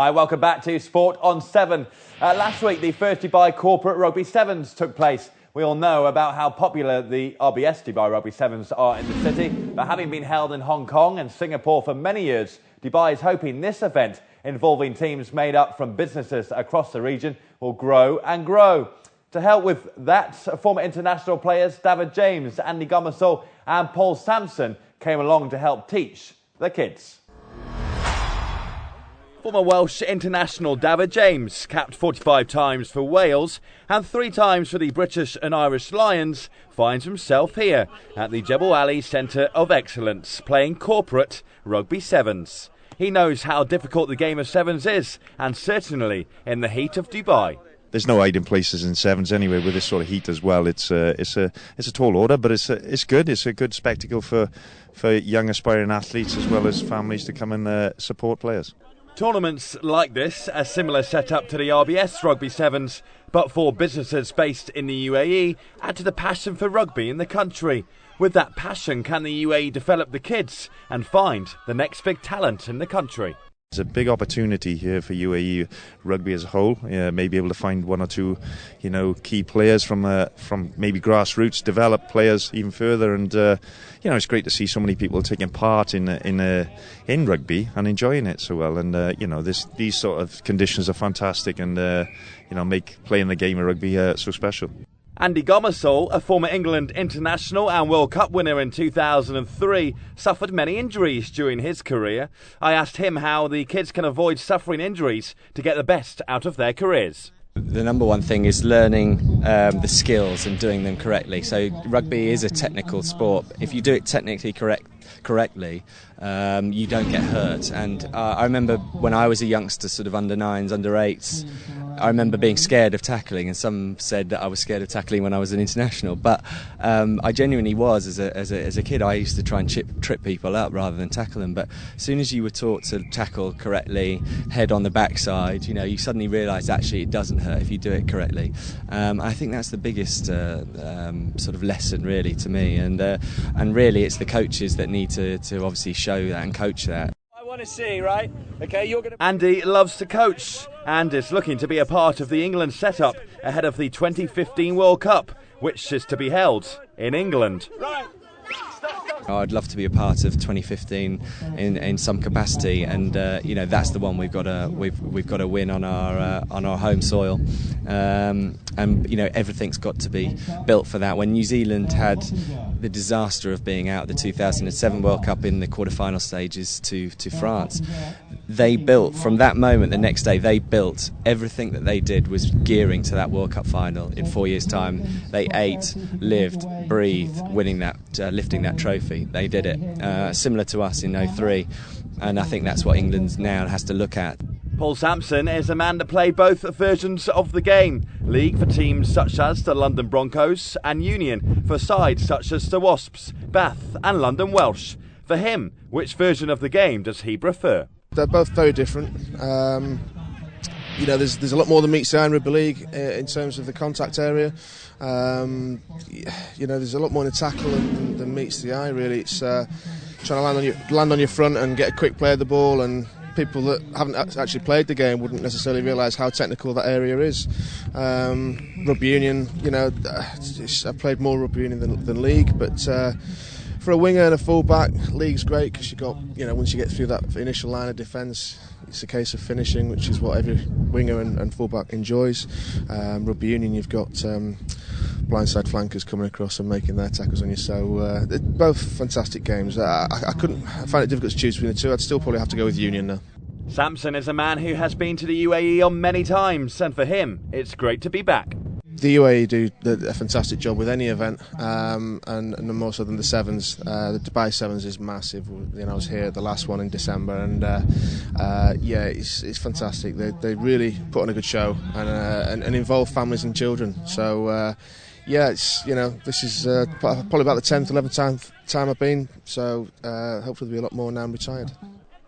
Hi, welcome back to Sport on 7. Last week, the first Dubai Corporate Rugby Sevens took place. We all know about how popular the RBS Dubai Rugby Sevens are in the city, but having been held in Hong Kong and Singapore for many years, Dubai is hoping this event, involving teams made up from businesses across the region, will grow and grow. To help with that, former international players Dafydd James, Gomersall and Paul Sampson came along to help teach the kids. Former Welsh international Dafydd James, capped 45 times for Wales and 3 times for the British and Irish Lions, finds himself here at the Jebel Ali Centre of Excellence, playing corporate rugby sevens. He knows how difficult the game of sevens is, and certainly in the heat of Dubai. There's no hiding places in sevens anyway with this sort of heat as well. It's a tall order, but it's good. It's a good spectacle for young aspiring athletes as well as families to come and support players. Tournaments like this, a similar setup to the RBS Rugby Sevens, but for businesses based in the UAE, add to the passion for rugby in the country. With that passion, can the UAE develop the kids and find the next big talent in the country? It's a big opportunity here for UAE rugby as a whole. Maybe able to find 1 or 2, key players from maybe grassroots, develop players even further, and it's great to see so many people taking part in rugby and enjoying it so well. And these sort of conditions are fantastic, and make playing the game of rugby so special. Gomersall, a former England international and World Cup winner in 2003, suffered many injuries during his career. I asked him how the kids can avoid suffering injuries to get the best out of their careers. The number one thing is learning the skills and doing them correctly. So rugby is a technical sport. If you do it technically correctly, you don't get hurt. And I remember when I was a youngster, sort of under 9s, under 8s, I remember being scared of tackling, and some said that I was scared of tackling when I was an international, but I genuinely was as a kid. I used to try and trip people up rather than tackle them, but as soon as you were taught to tackle correctly, head on the backside, you suddenly realise actually it doesn't hurt if you do it correctly. I think that's the biggest sort of lesson really to me, and really it's the coaches that need to obviously show that and coach that. I want to see, right? Okay, you're going to... Andy loves to coach and is looking to be a part of the England setup ahead of the 2015 World Cup, which is to be held in England. Right. I'd love to be a part of 2015 in some capacity, and that's the one we've got to win on our home soil, and everything's got to be built for that. When New Zealand had the disaster of being out of the 2007 World Cup in the quarter-final stages to France, they built, from that moment, the next day, they built everything that they did was gearing to that World Cup final. In 4 years' time, they ate, lived, breathed, winning that, lifting that trophy. They did it, similar to us in 2003, and I think that's what England now has to look at. Paul Sampson is a man to play both versions of the game. League for teams such as the London Broncos, and Union for sides such as the Wasps, Bath and London Welsh. For him, which version of the game does he prefer? They're both very different. There's a lot more than meets the eye in rugby league in terms of the contact area. There's a lot more in the tackle than meets the eye. Really, it's trying to land on your front and get a quick play of the ball. And people that haven't actually played the game wouldn't necessarily realise how technical that area is. Rugby union, I played more rugby union than league, but. For a winger and a fullback, league's great because you got, once you get through that initial line of defence, it's a case of finishing, which is what every winger and fullback enjoys. Rugby union, you've got blindside flankers coming across and making their tackles on you. So they're both fantastic games. I find it difficult to choose between the two. I'd still probably have to go with union now. Sampson is a man who has been to the UAE on many times, and for him, it's great to be back. The UAE do a fantastic job with any event, and more so than the sevens. The Dubai Sevens is massive. I was here at the last one in December, and it's fantastic. They really put on a good show and involve families and children. So this is probably about the 10th, 11th time I've been. So hopefully there'll be a lot more now I'm retired.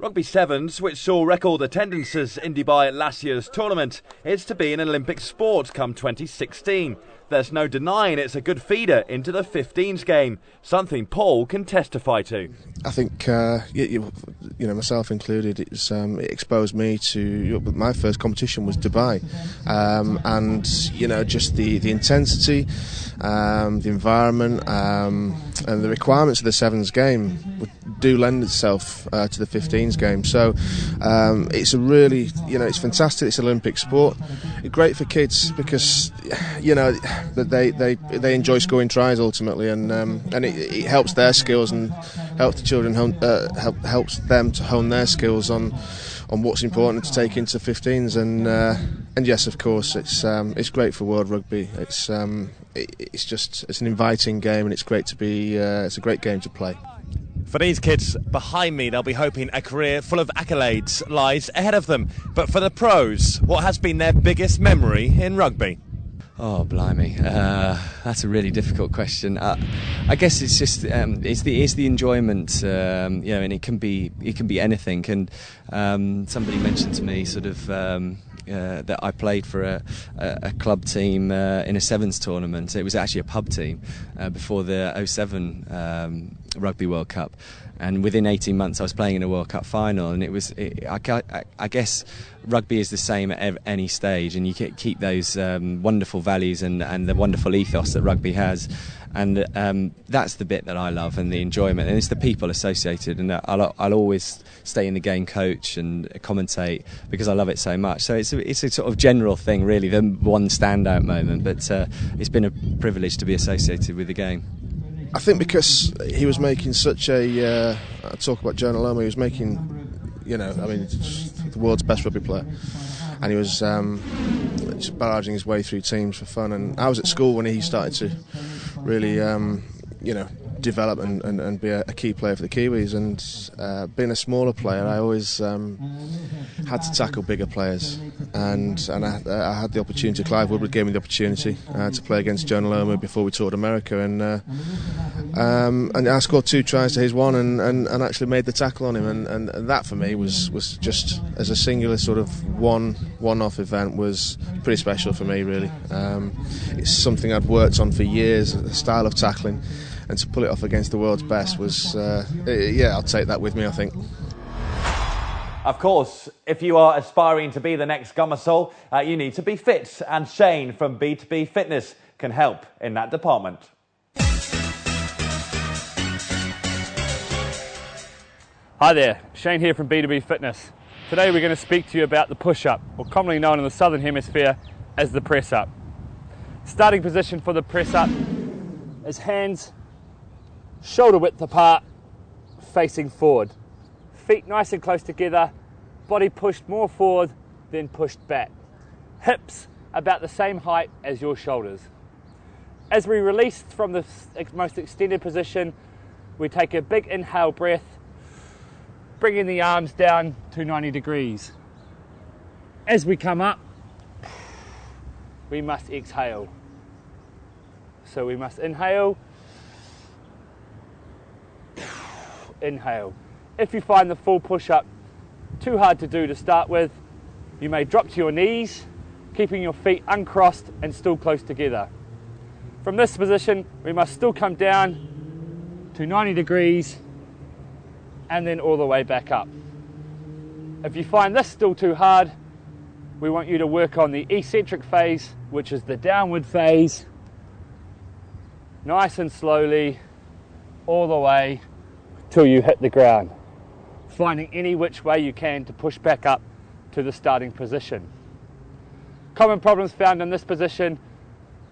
Rugby Sevens, which saw record attendances in Dubai at last year's tournament, is to be an Olympic sport come 2016. There's no denying it's a good feeder into the 15s game, something Paul can testify to. I think, myself included, it exposed me to my first competition was Dubai, and just the intensity, the environment, and the requirements of the sevens game do lend itself to the 15s game. So it's a really, it's fantastic. It's an Olympic sport. It's great for kids because they enjoy scoring tries ultimately, and it helps their skills and helps the children helps them to hone their skills on what's important to take into 15s, and yes, of course, it's great for world rugby. It's an inviting game, and it's great to be. It's a great game to play. For these kids behind me, they'll be hoping a career full of accolades lies ahead of them. But for the pros, what has been their biggest memory in rugby? Oh, blimey, that's a really difficult question. I guess it's just it's the enjoyment, and it can be anything. And somebody mentioned to me sort of that I played for a club team in a sevens tournament. It was actually a pub team before the 07 Rugby World Cup. And within 18 months I was playing in a World Cup final, and I guess rugby is the same at any stage, and you keep those wonderful values and the wonderful ethos that rugby has, and that's the bit that I love, and the enjoyment, and it's the people associated, and I'll always stay in the game, coach and commentate because I love it so much. So it's a sort of general thing really, the one standout moment, but it's been a privilege to be associated with the game. I think because he was making such a... I talk about Jonah Lomu, he was making, the world's best rugby player. And he was just barraging his way through teams for fun. And I was at school when he started to really, develop and be a key player for the Kiwis. And being a smaller player, I always had to tackle bigger players. And I had the opportunity. Clive Woodward gave me the opportunity to play against Jonah Lomu before we toured America. And I scored 2 tries to his 1 and actually made the tackle on him. And that for me was just, as a singular sort of one-off event, was pretty special for me, really. It's something I'd worked on for years, the style of tackling. And to pull it off against the world's best was, I'll take that with me, I think. Of course, if you are aspiring to be the next Gomersall, you need to be fit, and Shane from B2B Fitness can help in that department. Hi there, Shane here from B2B Fitness. Today we're going to speak to you about the push-up, or commonly known in the Southern Hemisphere as the press-up. Starting position for the press-up is hands shoulder width apart, facing forward. Feet nice and close together, body pushed more forward than pushed back. Hips about the same height as your shoulders. As we release from the most extended position, we take a big inhale breath, bringing the arms down to 90 degrees. As we come up, we must exhale. So we must inhale, inhale. If you find the full push-up too hard to do to start with, you may drop to your knees, keeping your feet uncrossed and still close together. From this position, we must still come down to 90 degrees and then all the way back up. If you find this still too hard, we want you to work on the eccentric phase, which is the downward phase, nice and slowly, all the way till you hit the ground, finding any which way you can to push back up to the starting position. Common problems found in this position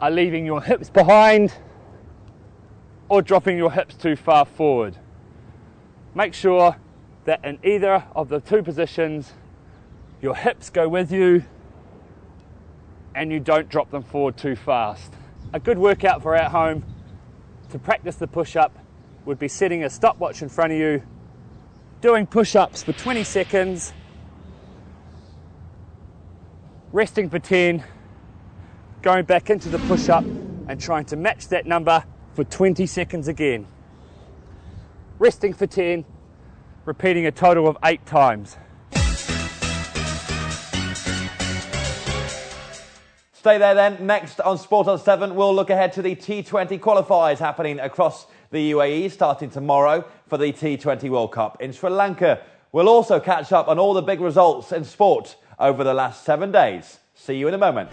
are leaving your hips behind or dropping your hips too far forward. Make sure that in either of the 2 positions, your hips go with you and you don't drop them forward too fast. A good workout for at home to practice the push-up would be setting a stopwatch in front of you, doing push-ups for 20 seconds, resting for 10, going back into the push-up and trying to match that number for 20 seconds again. Resting for 10, repeating a total of 8 times. Stay there then. Next on Sport on 7, we'll look ahead to the T20 qualifiers happening across the UAE starting tomorrow for the T20 World Cup in Sri Lanka. We'll also catch up on all the big results in sport over the last 7 days. See you in a moment.